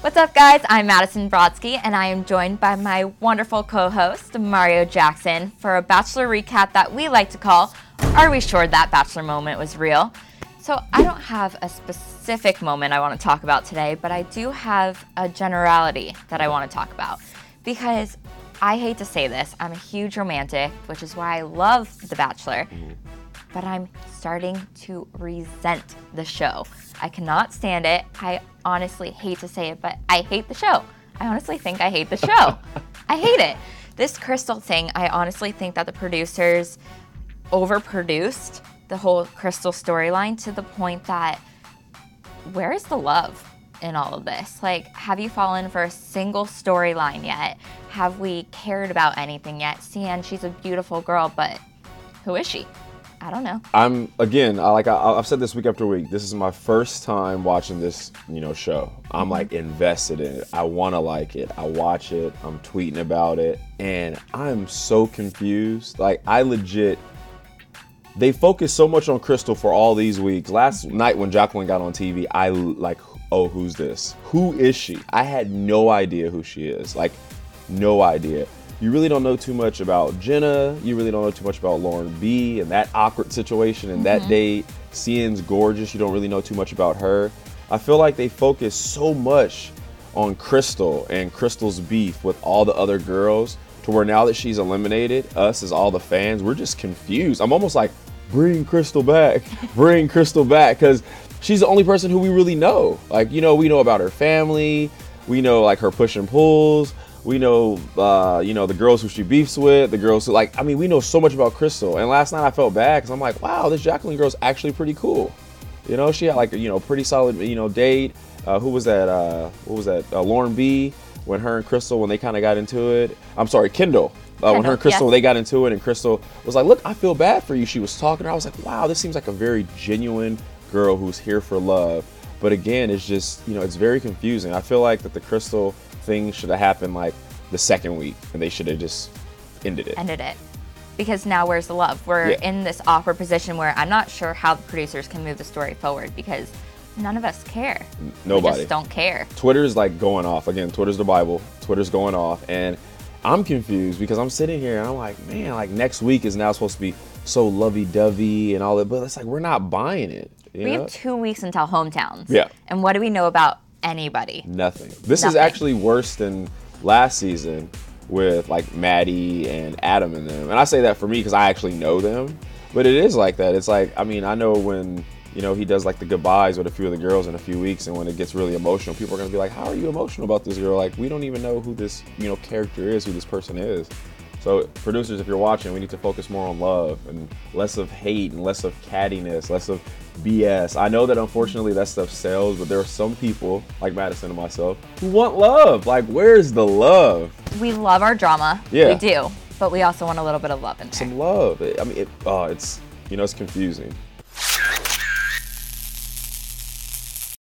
What's up, guys? I'm Madison Brodsky, and I am joined by my wonderful co-host, DeMario Jackson, for a Bachelor recap that we like to call, Are We Sure That Bachelor Moment Was Real? So I don't have a specific moment I want to talk about today, but I do have a generality that I want to talk about. Because I hate to say this, I'm a huge romantic, which is why I love The Bachelor, but I'm starting to resent the show. I cannot stand it. I honestly hate to say it, but I hate the show. I honestly think I hate the show. I hate it. This Crystal thing, I honestly think that the producers overproduced the whole Crystal storyline to the point that where is the love in all of this? Like, have you fallen for a single storyline yet? Have we cared about anything yet? Cian, she's a beautiful girl, but who is she? I don't know. I've said this week after week, this is my first time watching this, show. I'm like invested in it. I want to like it. I watch it. I'm tweeting about it. And I'm so confused. Like, they focused so much on Crystal for all these weeks. Last night when Jacqueline got on TV, I like, oh, who's this? Who is she? I had no idea who she is. Like, no idea. You really don't know too much about Jenna. You really don't know too much about Lauren B. and that awkward situation and that date. Cian's gorgeous. You don't really know too much about her. I feel like they focus so much on Crystal and Crystal's beef with all the other girls to where now that she's eliminated, us as all the fans, we're just confused. I'm almost like, bring Crystal back. Bring Crystal back. Because she's the only person who we really know. Like, we know about her family. We know, like, her push and pulls. We know, the girls who she beefs with, the girls who, we know so much about Crystal. And last night I felt bad because I'm like, wow, this Jacqueline girl's actually pretty cool. She had pretty solid, date. Who was that? Lauren B. When her and Crystal, when they kind of got into it. I'm sorry, Kendall. When her and Crystal, yes. They got into it and Crystal was like, look, I feel bad for you. She was talking to her. I was like, wow, this seems like a very genuine girl who's here for love. But again, it's just, it's very confusing. I feel like that the Crystal thing should have happened like the second week and they should have just ended it. Because now where's the love? We're in this awkward position where I'm not sure how the producers can move the story forward because none of us care. Nobody. We just don't care. Twitter's like going off. Again, Twitter's the Bible. Twitter's going off. And I'm confused because I'm sitting here and I'm like, man, like next week is now supposed to be so lovey-dovey and all that. But it's like, we're not buying it. We have 2 weeks until hometowns. Yeah. And what do we know about anybody? Nothing. This is actually worse than last season with like Maddie and Adam and them. And I say that for me because I actually know them. But it is like that. It's like, I know when, he does like the goodbyes with a few of the girls in a few weeks and when it gets really emotional, people are going to be like, how are you emotional about this girl? Like, we don't even know who this, character is, who this person is. So producers, if you're watching, we need to focus more on love and less of hate and less of cattiness, less of BS. I know that unfortunately that stuff sells, but there are some people like Madison and myself who want love. Like, where's the love? We love our drama. Yeah. We do. But we also want a little bit of love in there. Some love. It's confusing.